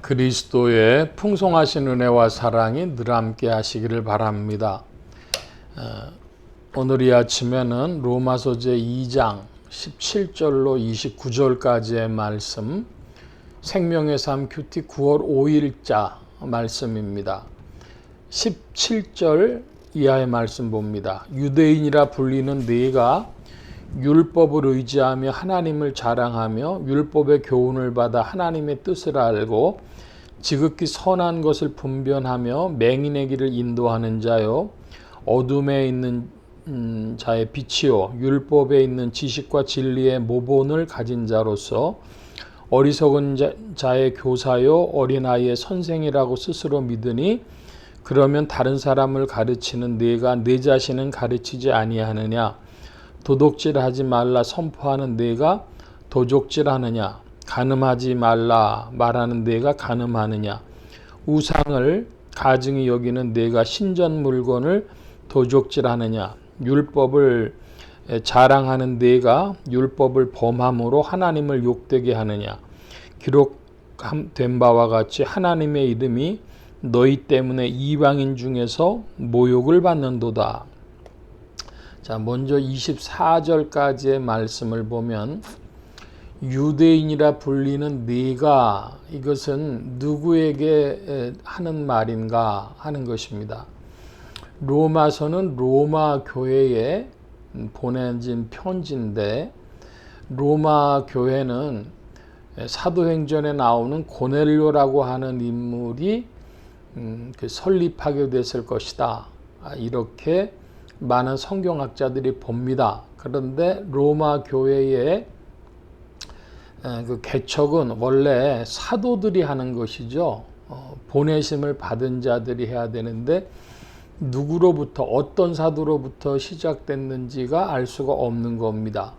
그리스도의 풍성하신 은혜와 사랑이 늘 함께 하시기를 바랍니다. 오늘 이 아침에는 로마서 제2장 17절로 29절까지의 말씀, 생명의 삶 큐티 9월 5일자 말씀입니다. 17절 이하의 말씀 봅니다. 유대인이라 불리는 네가 율법을 의지하며 하나님을 자랑하며 율법의 교훈을 받아 하나님의 뜻을 알고 지극히 선한 것을 분별하며 맹인의 길을 인도하는 자요, 어둠에 있는 자의 빛이요, 율법에 있는 지식과 진리의 모본을 가진 자로서 어리석은 자의 교사요, 어린아이의 선생이라고 스스로 믿으니 그러면 다른 사람을 가르치는 네가 네 자신은 가르치지 아니하느냐? 도둑질하지 말라 선포하는 네가 도적질하느냐? 간음하지 말라 말하는 네가 간음하느냐? 우상을 가증히 여기는 네가 신전 물건을 도적질하느냐? 율법을 자랑하는 네가 율법을 범함으로 하나님을 욕되게 하느냐? 기록된 바와 같이 하나님의 이름이 너희 때문에 이방인 중에서 모욕을 받는도다. 자, 먼저 24절까지의 말씀을 보면 유대인이라 불리는 네가, 이것은 누구에게 하는 말인가 하는 것입니다. 로마서는 로마 교회에 보내진 편지인데, 로마 교회는 사도행전에 나오는 고넬료라고 하는 인물이 설립하게 됐을 것이다, 이렇게 많은 성경학자들이 봅니다. 그런데 로마 교회의 그 개척은 원래 사도들이 하는 것이죠. 보내심을 받은 자들이 해야 되는데 누구로부터, 어떤 사도로부터 시작됐는지가 알 수가 없는 겁니다.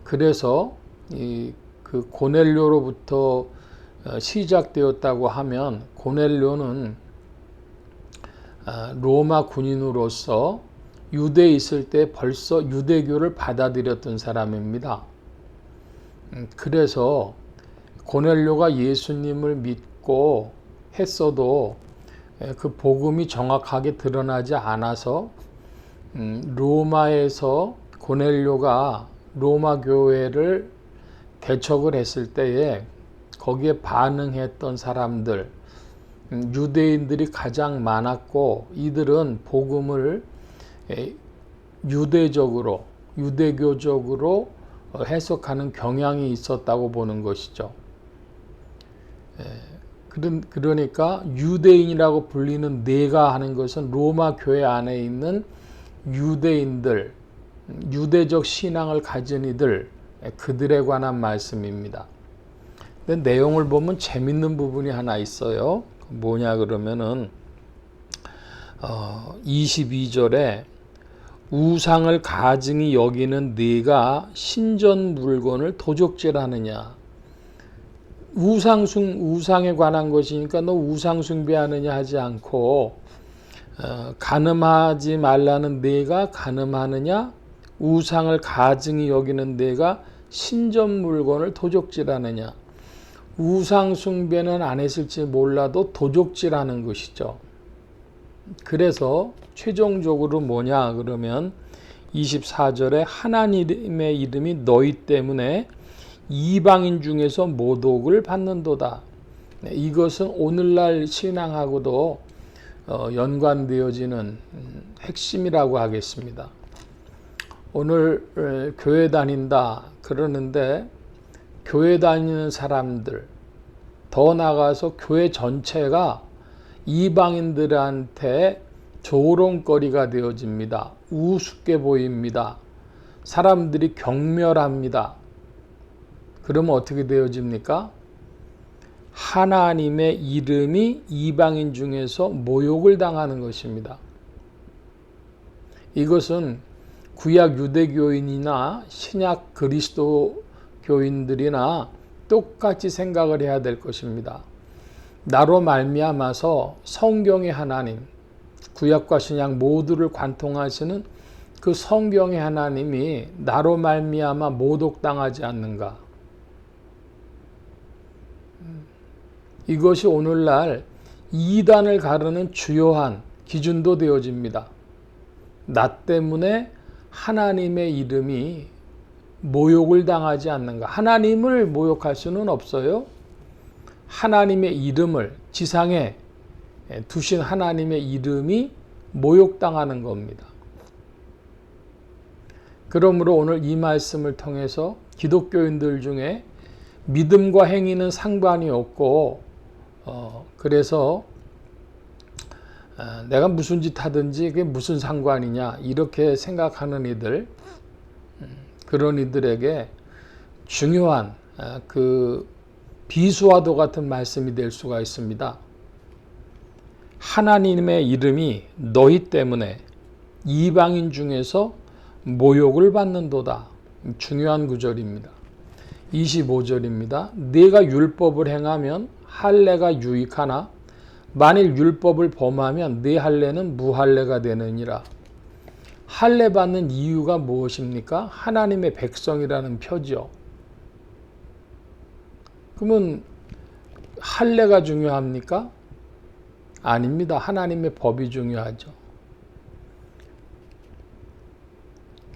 그래서 그 고넬료로부터 시작되었다고 하면, 고넬료는 로마 군인으로서 유대에 있을 때 벌써 유대교를 받아들였던 사람입니다. 그래서 고넬료가 예수님을 믿고 했어도 그 복음이 정확하게 드러나지 않아서 로마에서 고넬료가 로마 교회를 개척을 했을 때에 거기에 반응했던 사람들, 유대인들이 가장 많았고, 이들은 복음을 유대교적으로 해석하는 경향이 있었다고 보는 것이죠. 그러니까 유대인이라고 불리는 네가 하는 것은 로마 교회 안에 있는 유대인들, 유대적 신앙을 가진 이들, 그들에 관한 말씀입니다. 근데 내용을 보면 재밌는 부분이 하나 있어요. 뭐냐 그러면은 22절에 우상을 가증히 여기는 네가 신전 물건을 도적질하느냐? 우상에 관한 것이니까 너 우상 숭배하느냐 하지 않고, 간음하지 말라는 네가 간음하느냐? 우상을 가증히 여기는 네가 신전 물건을 도적질하느냐? 우상 숭배는 안 했을지 몰라도 도적질하는 것이죠. 그래서 최종적으로 뭐냐 그러면 24절에 하나님의 이름이 너희 때문에 이방인 중에서 모독을 받는도다. 이것은 오늘날 신앙하고도 연관되어지는 핵심이라고 하겠습니다. 오늘 교회 다닌다 그러는데, 교회 다니는 사람들, 더 나아가서 교회 전체가 이방인들한테 조롱거리가 되어집니다. 우습게 보입니다. 사람들이 경멸합니다. 그러면 어떻게 되어집니까? 하나님의 이름이 이방인 중에서 모욕을 당하는 것입니다. 이것은 구약 유대교인이나 신약 그리스도교인들이나 똑같이 생각을 해야 될 것입니다. 나로 말미암아서 성경의 하나님, 구약과 신약 모두를 관통하시는 그 성경의 하나님이 나로 말미암아 모독당하지 않는가? 이것이 오늘날 이단을 가르는 주요한 기준도 되어집니다. 나 때문에 하나님의 이름이 모욕을 당하지 않는가. 하나님을 모욕할 수는 없어요. 하나님의 이름을, 지상에 두신 하나님의 이름이 모욕당하는 겁니다. 그러므로 오늘 이 말씀을 통해서 기독교인들 중에 믿음과 행위는 상관이 없고 그래서 내가 무슨 짓 하든지 그게 무슨 상관이냐 이렇게 생각하는 이들, 그런 이들에게 중요한 그 비수와도 같은 말씀이 될 수가 있습니다. 하나님의 이름이 너희 때문에 이방인 중에서 모욕을 받는도다. 중요한 구절입니다. 25절입니다. 네가 율법을 행하면 할례가 유익하나 만일 율법을 범하면 네 할례는 무할례가 되느니라. 할례 받는 이유가 무엇입니까? 하나님의 백성이라는 표죠. 그러면 할례가 중요합니까? 아닙니다. 하나님의 법이 중요하죠.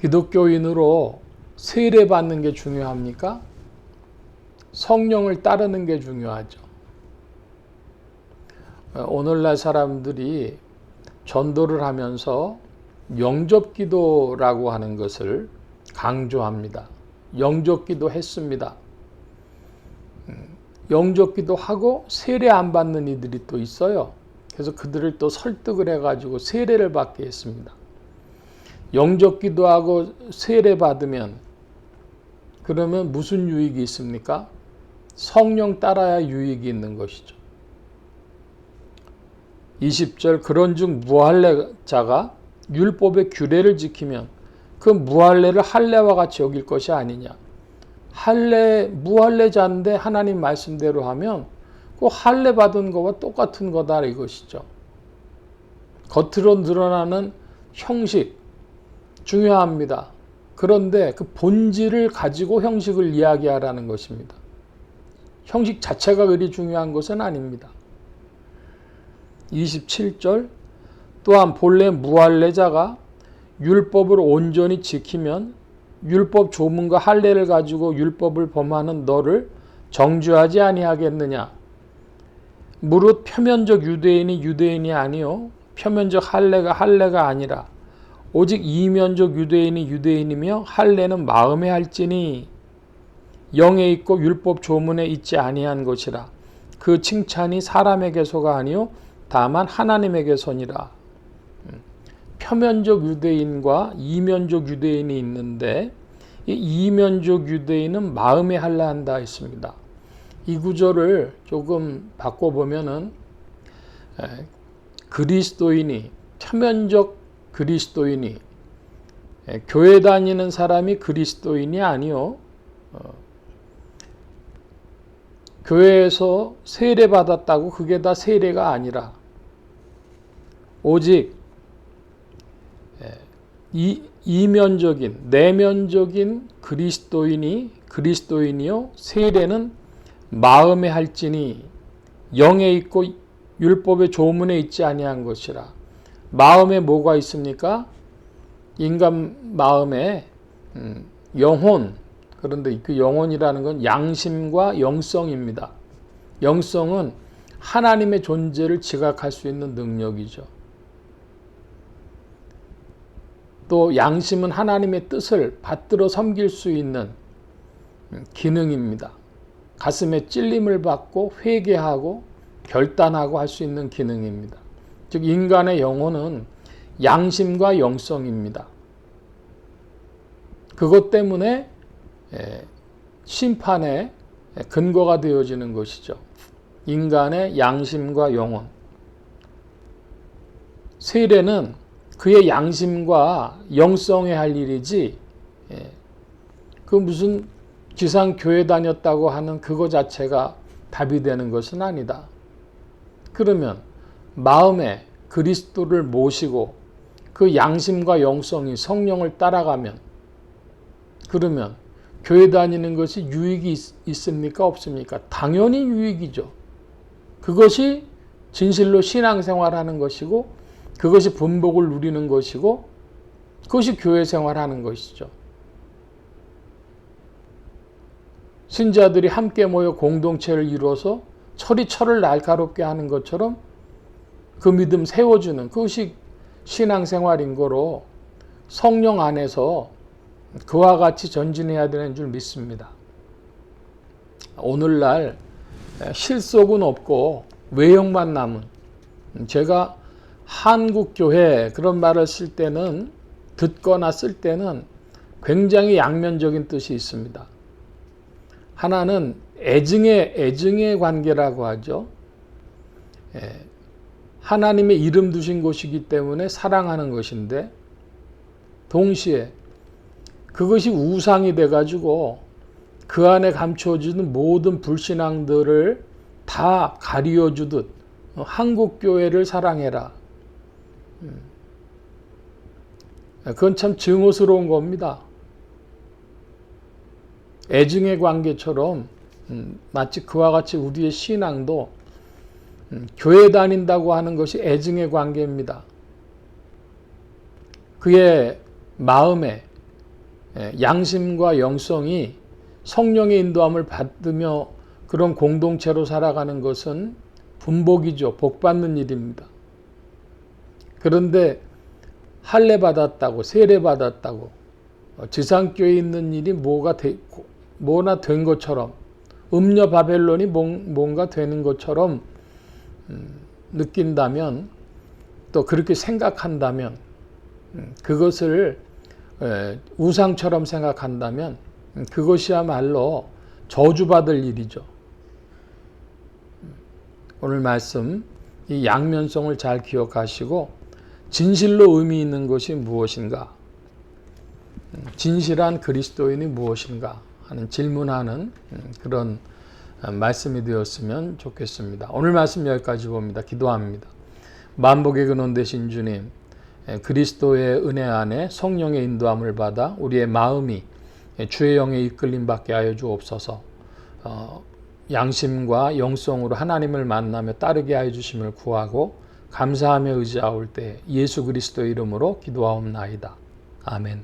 기독교인으로 세례 받는 게 중요합니까? 성령을 따르는 게 중요하죠. 오늘날 사람들이 전도를 하면서 영접기도라고 하는 것을 강조합니다. 영접기도 했습니다. 영접기도 하고 세례 안 받는 이들이 또 있어요. 그래서 그들을 또 설득을 해가지고 세례를 받게 했습니다. 영접기도 하고 세례 받으면 그러면 무슨 유익이 있습니까? 성령 따라야 유익이 있는 것이죠. 20절 그런즉 무할례자가 율법의 규례를 지키면 그 무할례를 할례와 같이 여길 것이 아니냐. 무할례자인데 하나님 말씀대로 하면 그 할례 받은 거와 똑같은 거다 이것이죠. 겉으로 드러나는 형식 중요합니다. 그런데 그 본질을 가지고 형식을 이야기하라는 것입니다. 형식 자체가 그리 중요한 것은 아닙니다. 27절 또한 본래 무할례자가 율법을 온전히 지키면 율법 조문과 할례를 가지고 율법을 범하는 너를 정죄하지 아니하겠느냐. 무릇 표면적 유대인이 유대인이 아니요 표면적 할례가 아니라 오직 이면적 유대인이 유대인이며 할례는 마음에 할지니 영에 있고 율법 조문에 있지 아니한 것이라. 그 칭찬이 사람에게서가 아니요 다만 하나님에게서니라. 표면적 유대인과 이면적 유대인이 있는데 이 이면적 유대인은 마음에 할례한다 했습니다. 이 구절을 조금 바꿔보면은 그리스도인이 표면적 그리스도인이 교회 다니는 사람이 그리스도인이 아니요 교회에서 세례 받았다고 그게 다 세례가 아니라 오직 이면적인 내면적인 그리스도인이요 세례는 마음에 할지니 영에 있고 율법의 조문에 있지 아니한 것이라. 마음에 뭐가 있습니까? 인간 마음에 영혼. 그런데 그 영혼이라는 건 양심과 영성입니다. 영성은 하나님의 존재를 지각할 수 있는 능력이죠. 또 양심은 하나님의 뜻을 받들어 섬길 수 있는 기능입니다. 가슴에 찔림을 받고 회개하고 결단하고 할 수 있는 기능입니다. 즉 인간의 영혼은 양심과 영성입니다. 그것 때문에 심판의 근거가 되어지는 것이죠. 인간의 양심과 영혼. 세례는 그의 양심과 영성에 할 일이지 그 무슨 지상 교회 다녔다고 하는 그거 자체가 답이 되는 것은 아니다. 그러면 마음에 그리스도를 모시고 그 양심과 영성이 성령을 따라가면 그러면 교회 다니는 것이 유익이 있습니까? 없습니까? 당연히 유익이죠. 그것이 진실로 신앙생활하는 것이고 그것이 분복을 누리는 것이고 그것이 교회 생활하는 것이죠. 신자들이 함께 모여 공동체를 이루어서 철이 철을 날카롭게 하는 것처럼 그 믿음 세워주는 그것이 신앙생활인 거로 성령 안에서 그와 같이 전진해야 되는 줄 믿습니다. 오늘날 실속은 없고 외형만 남은, 제가 한국교회 그런 말을 쓸 때는, 듣거나 쓸 때는 굉장히 양면적인 뜻이 있습니다. 하나는 애증의 관계라고 하죠. 하나님의 이름 두신 곳이기 때문에 사랑하는 것인데 동시에 그것이 우상이 돼가지고 그 안에 감춰지는 모든 불신앙들을 다 가리워주듯 한국교회를 사랑해라. 그건 참 증오스러운 겁니다. 애증의 관계처럼 마치 그와 같이 우리의 신앙도 교회 다닌다고 하는 것이 애증의 관계입니다. 그의 마음에 양심과 영성이 성령의 인도함을 받으며 그런 공동체로 살아가는 것은 분복이죠. 복받는 일입니다. 그런데 할례 받았다고, 세례 받았다고, 지상교회에 있는 일이 뭐나 된 것처럼, 음녀 바벨론이 뭔가 되는 것처럼 느낀다면, 또 그렇게 생각한다면, 그것을 우상처럼 생각한다면 그것이야말로 저주받을 일이죠. 오늘 말씀 이 양면성을 잘 기억하시고 진실로 의미 있는 것이 무엇인가, 진실한 그리스도인이 무엇인가 하는 질문하는 그런 말씀이 되었으면 좋겠습니다. 오늘 말씀 여기까지 봅니다. 기도합니다. 만복의 근원 되신 주님, 그리스도의 은혜 안에 성령의 인도함을 받아 우리의 마음이 주의 영에 이끌림 받게 하여 주옵소서. 양심과 영성으로 하나님을 만나며 따르게 하여 주심을 구하고 감사하며 의지하올 때 예수 그리스도 이름으로 기도하옵나이다. 아멘.